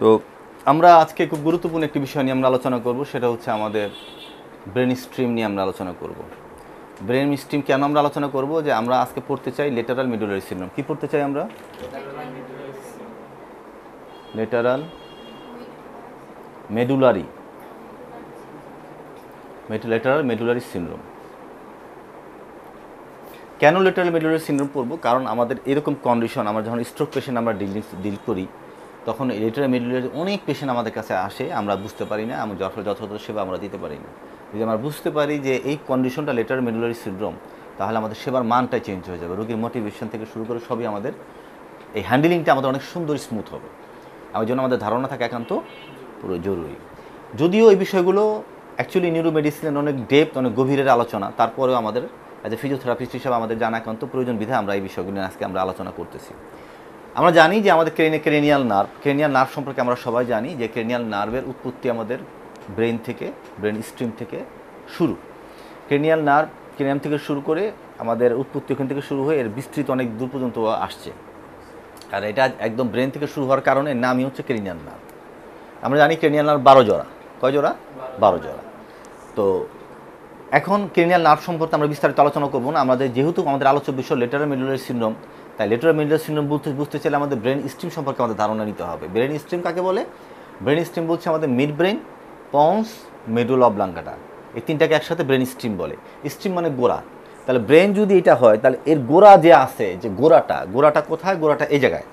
তো আমরা আজকে খুব গুরুত্বপূর্ণ একটি বিষয় নিয়ে আমরা আলোচনা করব, সেটা হচ্ছে আমাদের ব্রেন স্ট্রিম নিয়ে আমরা আলোচনা করব। ব্রেন স্ট্রিম কেন আমরা আলোচনা করব, যে আমরা আজকে পড়তে চাই লেটারাল মেডুলারি সিনড্রোম। কি পড়তে চাই আমরা? Lateral medullary medullary syndrome. কেন লেটারাল মেডুলারি সিনড্রোম পড়বো? কারণ আমাদের এরকম কন্ডিশন, আমরা যখন স্ট্রোক পেশেন্ট আমরা ডিল করি, তখন লেটারাল মেডুলারি অনেক পেশেন্ট আমাদের কাছে আসে, আমরা বুঝতে পারি না, আমরা যথাযথ সেবা আমরা দিতে পারি না। যদি আমরা বুঝতে পারি যে এই কন্ডিশনটা লেটারাল মেডুলারি সিনড্রোম, তাহলে আমাদের সেবার মানটাই চেঞ্জ হয়ে যাবে। রোগীর মোটিভেশন থেকে শুরু করে সবই আমাদের এই হ্যান্ডেলিংটা আমাদের অনেক সুন্দর স্মুথ হবে। আমার জন্য আমাদের ধারণা থাকে একান্ত পুরো জরুরি। যদিও এই বিষয়গুলো অ্যাকচুয়ালি নিউরো মেডিসিনের অনেক ডেপথ, অনেক গভীরের আলোচনা, তারপরেও আমাদের অ্যাজ এ ফিজিওথেরাপিস্ট হিসাবে আমাদের জানা একান্ত প্রয়োজন বিধায় আমরা এই বিষয়গুলো নিয়ে আজকে আমরা আলোচনা করতেছি। আমরা জানি যে আমাদের ক্রেনিয়াল নার্ভ সম্পর্কে আমরা সবাই জানি যে ক্রেনিয়াল নার্ভের উৎপত্তি আমাদের ব্রেন স্ট্রিম থেকে শুরু। ক্রেনিয়াল থেকে শুরু করে আমাদের উৎপত্তি ওখান থেকে শুরু হয়ে এর বিস্তৃত অনেক দূর পর্যন্ত আসছে। আর এটা একদম ব্রেন থেকে শুরু হওয়ার কারণে নামই হচ্ছে ক্রেনিয়াল নার্ভ। আমরা জানি ক্রেনিয়াল নার্ভ 12 জোড়া। কয় জোড়া? 12 জোড়া। তো এখন ক্রেনিয়াল নার্ভ সম্পর্কে আমরা বিস্তারিত আলোচনা করবো না। যেহেতু আমাদের আলোচ্য বিষয় লেটারাল মেডুলারি সিনড্রোম, তাই লেটারাল মেডুলারি সিনড্রোম বুঝতে চাইলে আমাদের ব্রেন স্ট্রিম সম্পর্কে আমাদের ধারণা নিতে হবে। ব্রেন স্ট্রিম কাকে বলে? ব্রেন স্ট্রিম বলছে আমাদের mid brain, ponds, medulla oblongata, এই তিনটাকে একসাথে ব্রেন স্ট্রিম বলে। স্ট্রিম মানে গোড়া। তাহলে ব্রেন যদি এটা হয়, তাহলে এর গোড়া যে আছে, যে গোড়াটা কোথায়? গোড়াটা এই জায়গায়।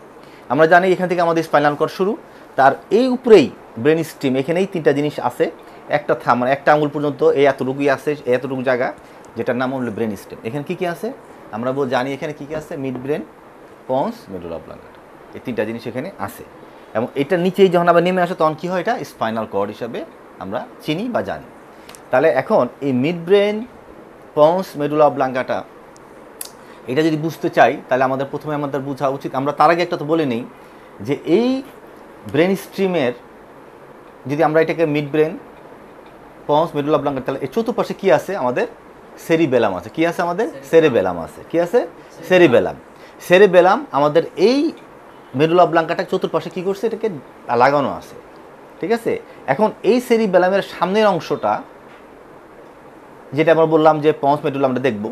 আমরা জানি এখান থেকে আমাদের স্পাইনাল কর্ড শুরু, তার এই উপরেই ব্রেন স্ট্রিম। এখানেই তিনটা জিনিস আছে, একটা মানে একটা আঙুল পর্যন্ত এই এতটুকুই আছে, এতটুকু জায়গা, যেটার নাম হলো ব্রেন স্ট্রিম। এখানে কী কী আছে আমরা জানি, এখানে কী কী আছে? Mid brain, ponds, medulla oblongata, এই তিনটা জিনিস এখানে আছে। এবং এটা নিচেই যখন আবার নেমে আসে, তখন কী হয়? এটা স্পাইনাল কর্ড হিসাবে আমরা চিনি বা জানি। তাহলে এখন এই mid brain, ponds, medulla oblongata, এটা যদি বুঝতে চাই, তাহলে প্রথমে আমাদের বোঝা উচিত, আমরা তার আগে একটা তো বলে নিই যে এই ব্রেন স্ট্রিমের, যদি আমরা এটাকে mid brain, ponds, medulla oblongata, তাহলে এই চতুর্পাশে কী আছে? আমাদের সেরিবেলাম আছে। কি আছে? আমাদের সেরিবেলাম আছে। কি আছে? সেরিবেলাম আমাদের এই মেডুলা অবলাঙ্গাটা চতুর্পাশে কী করছে? এটাকে লাগানো আছে, ঠিক আছে? এখন এই সেরিবেলামের সামনের অংশটা, যেটা আমরা বললাম যে পন্স, মেডুলা, আমরা দেখব,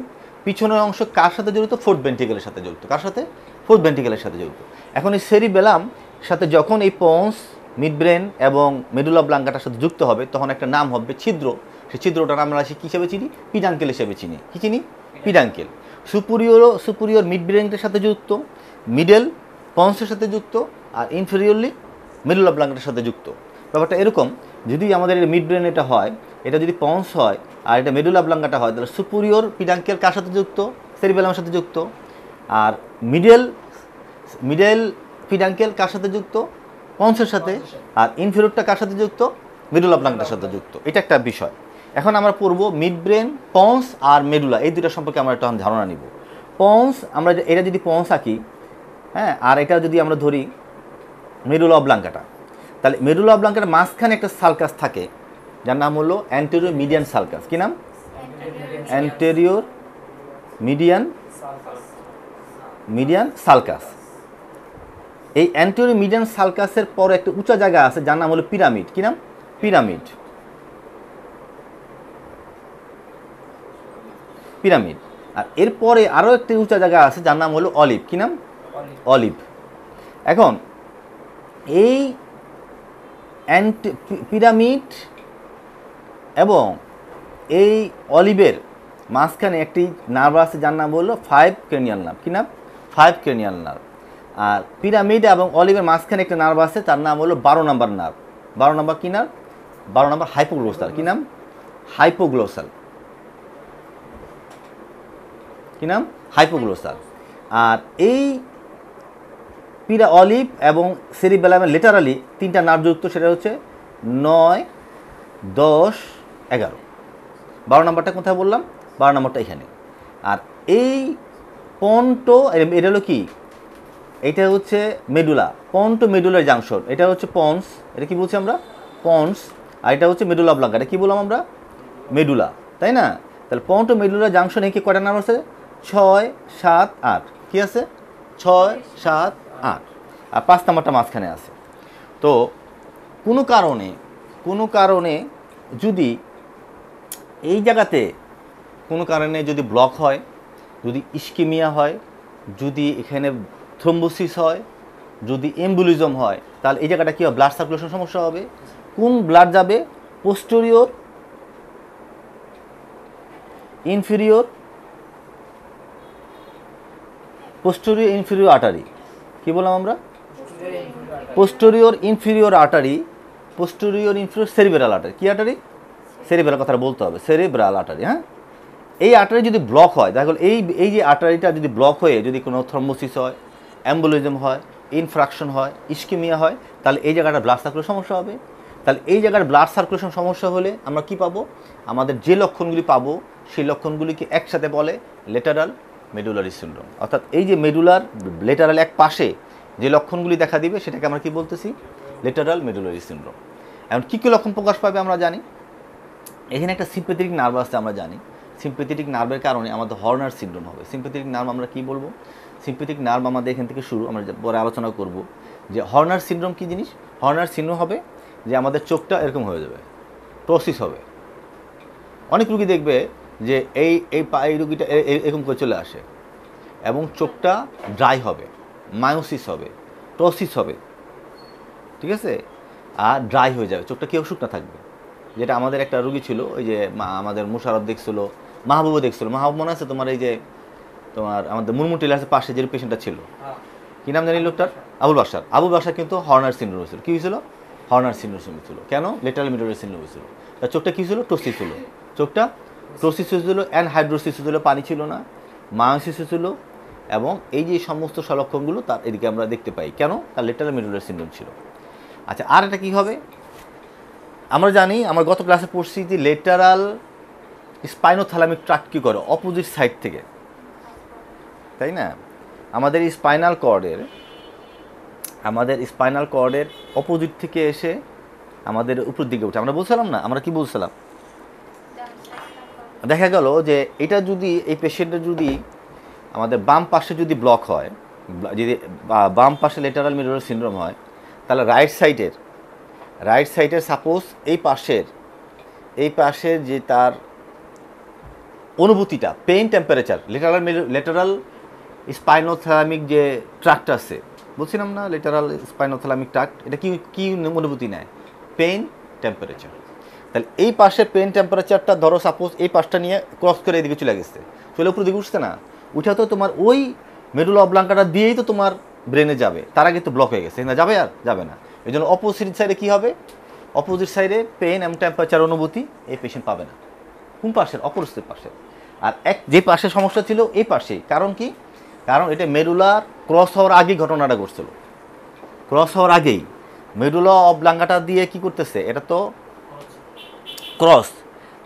পিছনের অংশ কার সাথে জড়িত? ফোর্থ ভেন্ট্রিকেলের সাথে জড়িত। কার সাথে? ফোর্থ ভেন্ট্রিকেলের সাথে জড়িত। এখন এই সেরিবেলাম সাথে যখন এই পন্স, মিড ব্রেন এবং মেডুলা অবলাঙ্গাটার সাথে যুক্ত হবে, তখন একটা নাম হবে ছিদ্র। সেই ছিদ্রটার আমরা কী হিসেবে চিনি? পিডাঙ্কেল হিসেবে চিনি। কী চিনি? পিডাঙ্কেল। সুপুরিয়র মিড ব্রেনের সাথে যুক্ত, মিডল পন্সের সাথে যুক্ত, আর ইনফেরিয়রলি মেডুলা অবলাঙ্গাটার সাথে যুক্ত। ব্যাপারটা এরকম, যদি আমাদের মিড ব্রেন এটা হয়, এটা যদি পন্স হয়, আর এটা মেডুলা অবলাঙ্গাটা হয়, তাহলে সুপুরিয়র পিডাঙ্কেল কার সাথে যুক্ত? সেরিবেলামের সাথে যুক্ত। আর মিডল পিডাঙ্কেল কার সাথে যুক্ত? পন্সের সাথে। আর ইনফেরিয়রটা কার সাথে যুক্ত? মেডুলা অবলাঙ্গাটার সাথে যুক্ত। এটা একটা বিষয়। এখন আমরা পড়ব মিড ব্রেন, পন্স আর মেডুলা, এই দুটো সম্পর্কে আমরা একটা ধারণা নিব। পন্স, আমরা এটা যদি পন্স আঁকি, হ্যাঁ, আর এটা যদি আমরা ধরি মেডুলা অবলাঙ্গাটা, তাহলে মেডুলা অবলাঙ্গাটার মাঝখানে একটা সালকাস থাকে, যার নাম হলো অ্যান্টেরিয়র মিডিয়ান সালকাস। কি নাম? Anterior median sulcus. এই অ্যান্টেরিয়র মিডিয়ান সালকাসের পর একটা উঁচা জায়গা আছে, যার নাম হলো পিরামিড। কি নাম? পিরামিড। আর এরপরে আরও একটি উঁচা জায়গা আছে, যার নাম হলো অলিভ। কি নাম? অলিভ। এখন এই পিরামিড এবং এই অলিভের মাঝখানে একটি নার্ভ আছে, যার নাম হলো 5 ক্রেনিয়াল নার্ভ। কি নাম? 5 ক্রেনিয়াল নার্ভ। আর পিরামিড এবং অলিভের মাঝখানে একটা নার্ভ আছে, তার নাম হলো 12 নম্বর নার্ভ। 12 নম্বর কি নার্ভ? 12 নম্বর হাইপোগ্লোসাল। কি নাম? হাইপোগ্লোসাল। কি নাম? হাইপোগ্লোসাল। আর এই অলিভ এবং সেরিবেলামের লেটারালি তিনটা নার্ভ যুক্ত, সেটা হচ্ছে 9, 10, 11। 12 নম্বরটা কোথায় বললাম? 12 নম্বরটা এখানে। আর এই পন্টো, এটা হলো কি? এটা হচ্ছে মেডুলা, পন্টো মেডুলার জাংশন। এটা হচ্ছে পন্স, এটা কি বলছি আমরা? পন্স। আর এটা হচ্ছে মেডুলা অবলাঙ্গা, এটা কি বললাম আমরা? মেডুলা, তাই না? তাহলে পন্টো মেডুলার জাংশনে কি কয়টা নার্ভ আছে? 6, 7, 8। কি আছে? 6, 7, 8। আর 5 নম্বরটা মাঝখানে আছে। তো কোনো কারণে যদি এই জায়গাতে কোনো কারণে যদি ব্লক হয়, যদি ইস্কেমিয়া হয়, যদি এখানে থ্রম্বোসিস হয়, যদি এম্বুলিজম হয়, তাহলে এই জায়গাটা কী হবে? ব্লাড সার্কুলেশন সমস্যা হবে। কোন ব্লাড যাবে? Posterior inferior artery. কি বললাম আমরা? Posterior inferior artery, posterior inferior cerebral artery. কি আর্টারি? সেরিব্রাল কথাটা বলতে হবে, সেরিব্রাল আর্টারি। হ্যাঁ, এই আর্টারি যদি ব্লক হয়, তাহলে এই যে আর্টারিটা যদি ব্লক হয়ে যদি কোনো থ্রম্বোসিস হয়, অ্যাম্বুলিজম হয়, ইনফ্রাকশন হয়, ইস্কেমিয়া হয়, তাহলে এই জায়গাটা ব্লাড সার্কুলেশন সমস্যা হবে। তাহলে এই জায়গার ব্লাড সার্কুলেশন সমস্যা হলে আমরা কি পাবো? আমাদের যে লক্ষণগুলি পাবো সেই লক্ষণগুলিকে একসাথে বলে লেটারাল মেডুলারি সিনড্রোম। অর্থাৎ এই যে মেডুলার লেটারাল এক পাশে যে লক্ষণগুলি দেখা দিবে সেটাকে আমরা কি বলতেছি? Lateral medullary syndrome. এখন কী কী লক্ষণ প্রকাশ পাবে আমরা জানি। এখানে একটা সিম্প্যাথেটিক নার্ভ আছে, আমরা জানি। সিম্প্যাথেটিক নার্ভের কারণে আমাদের হর্নার সিনড্রোম হবে। সিম্প্যাথেটিক নার্ভ আমরা কি বলবো? সিম্প্যাথেটিক নার্ভ আমাদের এখান থেকে শুরু, আমরা পরে আলোচনা করব যে হর্নার সিনড্রোম কী জিনিস। হর্নার সিনড্রোম হবে যে আমাদের চোখটা এরকম হয়ে যাবে, টোসিস হবে। অনেক রুগী দেখবে যে এই রুগীটা এরকম করে চলে আসে এবং চোখটা ড্রাই হবে, মায়োসিস হবে, টোসিস হবে, ঠিক আছে, আর ড্রাই হয়ে যাবে, চোখটা কেউ শুকনা থাকবে। যেটা আমাদের একটা রুগী ছিল, ওই যে আমাদের মুশারফ দেখছিল, মাহবুবও দেখছিল। মাহবুব মনে আছে তোমার? এই যে তোমার আমাদের মুরমু টেলার্সের পাশে যে পেশেন্টটা ছিল, কী নাম জানি লোকটার? আবুল বাসার। আবুল বাসার কিন্তু হর্নার সিনড্রোম হয়েছিল। কী হয়েছিল? হর্নার সিনড্রোম হয়েছিল। কেন? লেটারাল মেডুলারি সিনড্রোম হয়েছিল। তার চোখটা কী ছিল? টোসিস হলো। চোখটা টোসিস হয়েছিল, অ্যানহাইড্রোসিস হয়েছিল, পানি ছিল না, মায়োসিস হয়েছিল, এবং এই যে সমস্ত লক্ষণগুলো তার এদিকে আমরা দেখতে পাই। কেন? তার লেটারাল মেডুলারি সিনড্রোম ছিল। আচ্ছা, আর এটা কী হবে? আমরা জানি, আমরা গত ক্লাসে পড়ছি যে লেটারাল স্পাইনোথ্যালামিক ট্র্যাক্ট কী করে? অপোজিট সাইড থেকে, তাই না? আমাদের স্পাইনাল কর্ডের অপোজিট থেকে এসে আমাদের উপর দিকে উঠে। আমরা বলছিলাম না? আমরা কি বলছিলাম? দেখা গেল যে এটা যদি এই পেশেন্টের যদি আমাদের বাম পাশে যদি ব্লক হয়, যদি বাম পাশে লেটারাল মেডুলারি সিনড্রোম হয়, তাহলে রাইট সাইডের সাপোজ এই পাশের যে তার অনুভূতিটা, পেইন টেম্পারেচার, লেটারাল স্পাইনোথ্যালামিক যে ট্র্যাক্ট আছে, বলছিলাম না? লেটারাল স্পাইনোথ্যালামিক ট্র্যাক্ট, এটা কি অনুভূতি নেয়? Pain temperature. তাহলে এই পাশে পেইন টেম্পারেচারটা ধরো সাপোজ এই পাশটা নিয়ে ক্রস করে এদিকে চলে গেছে, চলে উপর দিকে উঠছে না, উঠা তো তোমার ওই মেডুলা অবলাঙ্কাটা দিয়েই তো তোমার ব্রেনে যাবে। তার আগে তো ব্লক হয়ে গেছে না, যাবে? আর যাবে না। এই জন্য অপোজিট সাইডে কী হবে? অপোজিট সাইডে পেইন এবং টেম্পারেচার অনুভূতি এই পেশেন্ট পাবে না। কোন পাশের? অপোজিট পাশে। আর যে পাশে সমস্যা ছিল এই পাশেই। কারণ কি? কারণ এটা মেডুলার ক্রস হওয়ার আগেই ঘটনাটা ঘটছিল। ক্রস হওয়ার আগেই মেডুলা অবলাঙ্কাটা দিয়ে কি করতেছে? এটা তো ক্রস।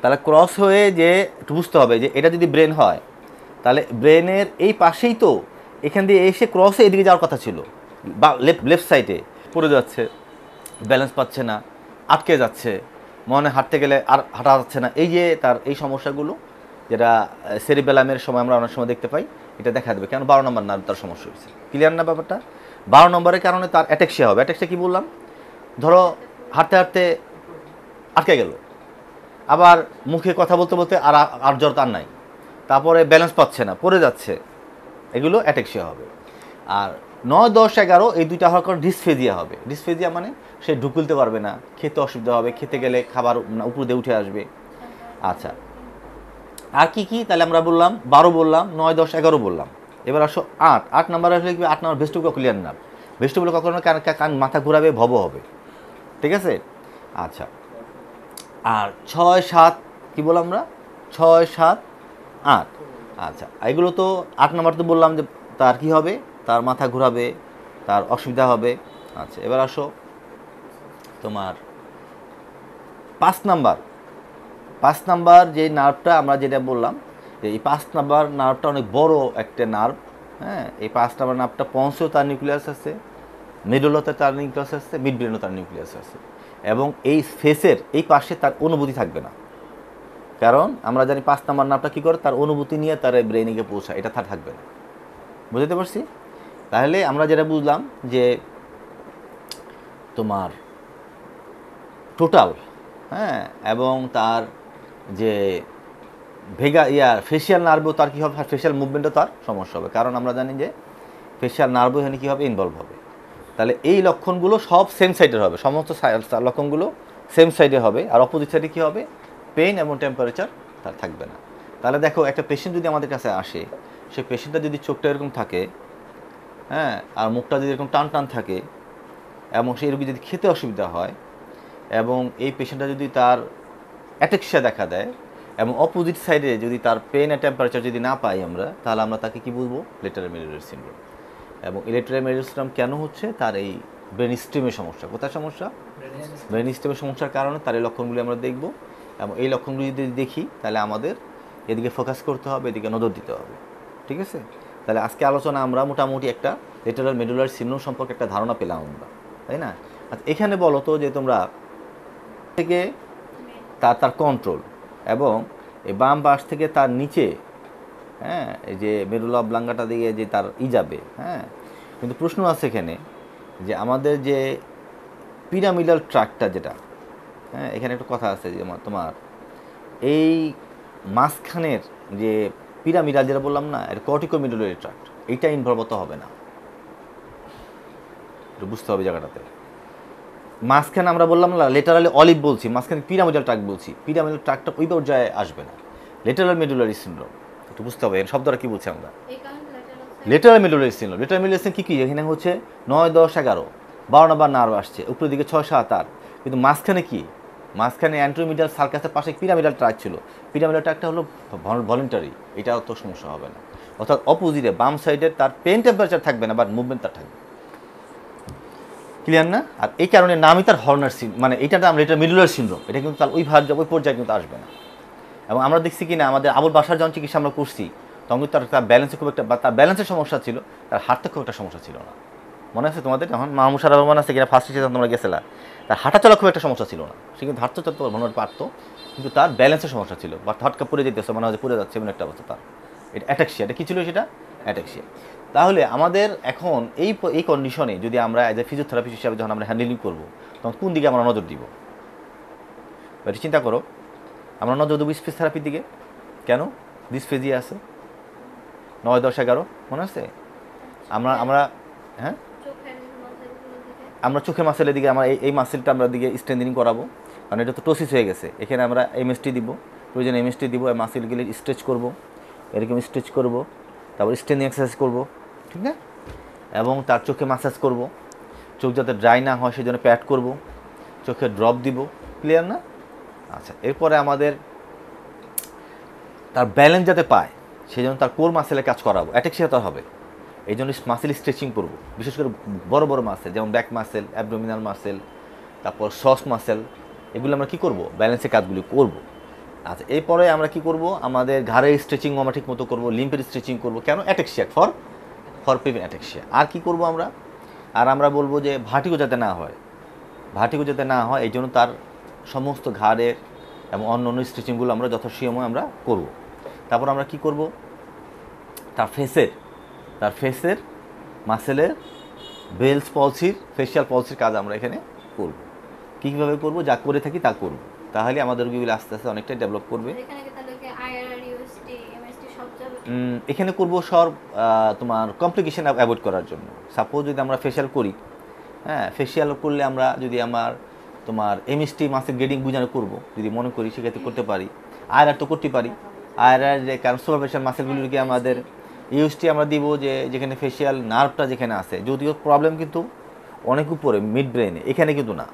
তাহলে ক্রস হয়ে যে বুঝতে হবে যে এটা যদি ব্রেন হয়, তাহলে ব্রেনের এই পাশেই তো এখান দিয়ে এসে ক্রসে এদিকে যাওয়ার কথা ছিল, বা লেফট সাইডে পড়ে যাচ্ছে, ব্যালেন্স পাচ্ছে না, আটকে যাচ্ছে, মনে হাঁটতে গেলে আর হাঁটা যাচ্ছে না। এই যে তার এই সমস্যাগুলো যেটা সেরিবেলামের সময় আমরা অনেক সময় দেখতে পাই, এটা দেখা দেবে। কেন? 12 নম্বর নার্ভ তার সমস্যা হয়েছে। ক্লিয়ার না ব্যাপারটা? 12 নম্বরের কারণে তার অ্যাটেক্সিয়া হবে। অ্যাটেক্সিয়া কী বললাম? ধরো হাঁটতে হাঁটতে আটকে গেল, আবার মুখে কথা বলতে বলতে আর জ্বর তার নাই, তারপরে ব্যালেন্স পাচ্ছে না, পড়ে যাচ্ছে, এগুলো অ্যাটেক্সিয়া হবে। আর 9, 10, 11 এই দুইটা হওয়ার কারণে ডিসফেজিয়া হবে। ডিসফেজিয়া মানে সে ঢুকুলতে পারবে না, খেতে অসুবিধা হবে, খেতে গেলে খাবার উপর দিয়ে উঠে আসবে। আচ্ছা, আর কি? তাহলে আমরা বললাম 12 বললাম, 9, 10, 11 বললাম। এবার আসো 8 নাম্বার আসলে কি? 8 number vestibular cochlear nerve. Vestibular cochlear কান মাথা ঘুরাবে, ভব হবে, ঠিক আছে? আচ্ছা, আর 6, 7 কি বললাম আমরা? 6, 7, 8। আচ্ছা, এগুলো তো 8 নম্বর তো বললাম যে তার কি হবে? তার মাথা ঘুরাবে, তার অসুবিধা হবে। আচ্ছা, এবার আসো তোমার 5 নাম্বার যে নার্ভটা আমরা যেটা বললাম যে এই 5 নাম্বার নার্ভটা অনেক বড় একটা নার্ভ। হ্যাঁ, এই 5 নাম্বার নার্ভটা পঞ্চেও তার নিউক্লিয়াস আছে, মিডলতে তার নিউক্লিয়াস আছে, মিড ব্রেনও তার নিউক্লিয়াস আছে, এবং এই ফেসের এই পাশে তার অনুভূতি থাকবে না। কারণ আমরা জানি 5 নাম্বার নার্ভটা কী করে? তার অনুভূতি নিয়ে তার ব্রেনে গিয়ে পৌঁছায়, এটা তার থাকবে না। বুঝতে পারছি? তাহলে আমরা যেটা বুঝলাম যে তোমার টোটাল, হ্যাঁ, এবং তার যে ফেশিয়াল নার্ভও তার কী হবে, ফেশিয়াল মুভমেন্টও তার সমস্যা হবে, কারণ আমরা জানি যে ফেশিয়াল নার্ভও এখানে কী হবে, ইনভলভ হবে। তাহলে এই লক্ষণগুলো সব সেম সাইডের হবে, সমস্ত লক্ষণগুলো সেম সাইডে হবে, আর অপোজিট সাইডে কী হবে, পেইন এবং টেম্পারেচার তার থাকবে না। তাহলে দেখো, একটা পেশেন্ট যদি আমাদের কাছে আসে, সেই পেশেন্টটা যদি চোখটা এরকম থাকে, হ্যাঁ, আর মুখটা যদি এরকম টান টান থাকে, এবং সেই রোগী যদি খেতে অসুবিধা হয়, এবং এই পেশেন্টটা যদি তার অ্যাটেক্সিয়া দেখা দেয়, এবং অপোজিট সাইডে যদি তার পেন আর টেম্পারেচার যদি না পাই আমরা, তাহলে আমরা তাকে কী বলবো, লেটারাল মেরুলার সিনড্রোম। এবং এই লেটারাল মেরুলার সিনড্রোম কেন হচ্ছে, তার এই ব্রেন স্টেমের সমস্যা। কোথায় সমস্যা? ব্রেন স্টেমের সমস্যার কারণে তার এই লক্ষণগুলি আমরা দেখব, এবং এই লক্ষণগুলি যদি দেখি তাহলে আমাদের এদিকে ফোকাস করতে হবে, এদিকে নজর দিতে হবে। ঠিক আছে? তাহলে আজকে আলোচনা আমরা মোটামুটি একটা লেটারাল মেডুলার সিনড্রোম সম্পর্কে একটা ধারণা পেলাম আমরা, তাই না? আচ্ছা, এখানে বলো তো যে তোমরা থেকে তার কন্ট্রোল, এবং এই বাম পাশ থেকে তার নিচে, হ্যাঁ, এই যে মেরুলা অবলাঙ্গাটা দিয়ে যে তার যাবে, হ্যাঁ, কিন্তু প্রশ্ন আছে এখানে যে আমাদের যে পিরামিডাল ট্র্যাকটা যেটা, হ্যাঁ, এখানে একটা কথা আছে যে তোমার এই মাঝখানের যে পিরামিডাল যেটা বললাম না, এটা কর্টিকোমিডুলারি ট্র্যাক্ট, এইটা ইনভলভ হতে হবে না, এটা বুঝতে হবে জায়গাটাতে। মাঝখানে আমরা বললাম না লেটারালি অলিভ বলছি, মাঝখানে পিরামিডাল ট্র্যাক্ট বলছি, পিরামিডাল ট্র্যাক্টটা ওই পর্যায়ে আসবে না, লেটারাল মেডুলারি সিনড্রোম, একটু বুঝতে হবে এর শব্দটা কী বলছি আমরা। Lateral medullary syndrome, lateral medullary syndrome কী এখানে হচ্ছে 9, 10, 11, 12 নম্বর নার্ভ আসছে, উপরের দিকে 6, 7, 8, কিন্তু মাঝখানে কি, মাঝখানে অ্যান্ট্রোমিডিয়াল সার্কাসের পাশে পিরামিডাল ট্র্যাক্ট ছিল, পিরামিডাল ট্র্যাক্টটা হলো ভলেন্টারি, এটাও তো সমস্যা হবে না। অর্থাৎ অপোজিটে বাম সাইডে তার পেন টেম্পারেচার থাকবে না, বাট মুভমেন্ট তার থাকবে। ক্লিয়ার না? আর এই কারণে নামই তার হর্নার মানে এইটা আমরা এটা মেডুলার সিনড্রোম, এটা কিন্তু তার ওই পর্যায়ে কিন্তু আসবে না। এবং আমরা দেখছি কি না, আমাদের আবুল বাসার যখন চিকিৎসা আমরা করছি, তখন কিন্তু তার ব্যালেন্সে খুব একটা, বা তার ব্যালেন্সের সমস্যা ছিল, তার হাঁটতে খুব একটা সমস্যা ছিল না। মনে আছে তোমাদের, যখন মাহমুদ রহমান আছে কিনা ফার্স্ট স্টেজে তোমরা গেছিলা, তার হাঁটা চলা খুব একটা সমস্যা ছিল না, সে কিন্তু হাঁটতে তো মনে পারতো, কিন্তু তার ব্যালেন্সের সমস্যা ছিল, বা হটকা পড়ে যেতেছে, মনে হয় পড়ে যাচ্ছে এমন একটা অবস্থা তার। এটা অ্যাটাক্সিয়া, এটা কী ছিল সেটা? অ্যাটাক্সিয়া। তাহলে আমাদের এখন এই কন্ডিশনে যদি আমরা অ্যাজ এ ফিজিওথেরাপিস্ট হিসাবে যখন আমরা হ্যান্ডেলিং করবো, তখন কোন দিকে আমরা নজর দিব? এটি চিন্তা করো, আমরা নজর দেবো স্পেস থেরাপির দিকে। কেন? ডিসফেজিয়া আছে, 9, 10, 11, মনে আছে? আমরা হ্যাঁ, আমরা চোখের মাসেলের দিকে, আমরা এই মাসেলটা আমরা দিকে স্ট্রেন্থেনিং করাবো, কারণ এটা তো টোসিস হয়ে গেছে। এখানে আমরা এমএসটি দিব, প্রয়োজন এমএসটি দিব, মাসেলগুলি স্ট্রেচ করব, এরকম স্ট্রেচ করব, তারপর স্ট্রেন্থিং এক্সারসাইজ করব, ঠিক না? এবং তার চোখে মাসাজ করব, চোখ যাতে ড্রাই না হয় সেজন্য প্যাড করব, চোখে ড্রপ দিব। ক্লিয়ার না? আচ্ছা, এরপরে আমাদের তার ব্যালেন্স যাতে পায় সেই জন্য তার কোর মাসেলে কাজ করাবো, অ্যাটেক্সিয়া তো হবে, এই জন্য মাসেল স্ট্রেচিং করবো, বিশেষ করে বড় বড় মাসেল, যেমন ব্যাক মাসেল, অ্যাবডোমিনাল মাসেল, তারপর সস মাসেল, এগুলো আমরা কী করবো, ব্যালেন্সের কাজগুলি করব। আচ্ছা, এরপরে আমরা কী করব, আমাদের ঘাড়ের স্ট্রেচিং আমরা ঠিক মতো করবো, লিম্পের স্ট্রেচিং করবো। কেন? অ্যাটেক্সিয়া, ফর প্রিভেন্ট অ্যাটেক্সিয়া। আর কী করবো আমরা? আর আমরা বলবো যে ভার্টিগো যাতে না হয়, এই জন্য তার সমস্ত ঘাড়ের এবং অন্য অন্য স্ট্রেচিংগুলো আমরা যথাসময় আমরা করব। তারপর আমরা কি করব, তার ফেসের মাসেলের বেলস পলসির, ফেশিয়াল পলসির কাজ আমরা এখানে করব। কীভাবে করব? যা করে থাকি তা করব, তাহলে আমাদের রোগীগুলো আস্তে আস্তে অনেকটাই ডেভেলপ করবে। এখানে করব সব তোমার কমপ্লিকেশন অ্যাভয়েড করার জন্য। সাপোজ যদি আমরা ফেশিয়াল করি, হ্যাঁ, ফেশিয়াল করলে আমরা যদি তোমার এমএসটি মাসেল গ্রেডিং বুঝানো করব, যদি মনে করি সেক্ষেত্রে করতে পারি। আইআরআর তো করতে পারি, আইআরআর যে কারণ সুপারফেশিয়াল মাসেলগুলিকে আমাদের ইউএসটি আমরা দিব, যে যেখানে ফেশিয়াল নার্ভটা যেখানে আছে, যদিও প্রবলেম কিন্তু অনেক উপরে মিড ব্রেনে, এখানে কিন্তু না,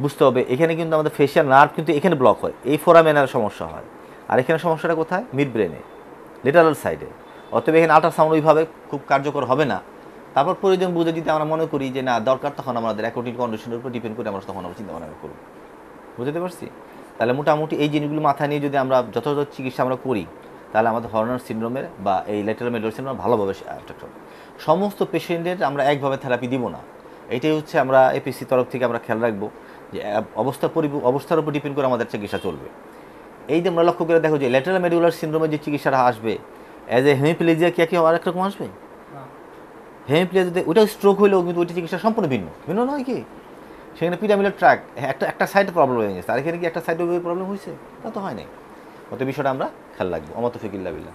বুঝতে হবে। এখানে কিন্তু আমাদের ফেশিয়াল নার্ভ কিন্তু এখানে ব্লক হয়, এই ফোরামেনার সমস্যা হয়, আর এখানে সমস্যাটা কোথায়? মিড ব্রেনে, লেটারাল সাইডে। অতএব এখানে আল্ট্রাসাউন্ড ওইভাবে খুব কার্যকর হবে না। তারপর প্রয়োজন বুঝে যদি আমরা মনে করি যে না দরকার, তখন আমাদের অ্যাকর্ডিং কন্ডিশনের উপর ডিপেন্ড করে আমরা তখন চিন্তা ভাবনা করব। বুঝতে পারছি? তাহলে মোটামুটি এই জিনিসগুলো মাথায় নিয়ে যদি আমরা যথাযথ চিকিৎসা আমরা করি, তাহলে আমাদের হর্নার সিনড্রোমের বা এই লেটারাল মেডুলার সিনড্রোম ভালোভাবে অ্যাফেক্ট হবে। সমস্ত পেশেন্টের আমরা একভাবে থেরাপি দিব না, এটাই হচ্ছে আমরা এপিসি তরফ থেকে আমরা খেয়াল রাখবো যে অবস্থার উপর ডিপেন্ড করে আমাদের চিকিৎসা চলবে। এই যে আমরা লক্ষ্য করে দেখো যে লেটারাল মেডুলার সিনড্রোমের যে চিকিৎসাটা আসবে, অ্যাজ এ হেমিপ্লেজিয়া কি আরেক রকম আসবে? হেমিপ্লেজিয়াতে ওটা স্ট্রোক হইলেও কিন্তু ওইটা চিকিৎসা সম্পূর্ণ ভিন্ন নয় কি? সেখানে পিরামিডাল ট্র্যাক একটা একটা সাইডে প্রবলেম হয়ে গেছে, আর এখানে কি একটা সাইডে প্রবলেম হয়েছে? তা তো হয় নাই। অত বিষয়টা আমরা খেয়াল রাখবো। অমত ফিকিল্লা বিল্লাহ।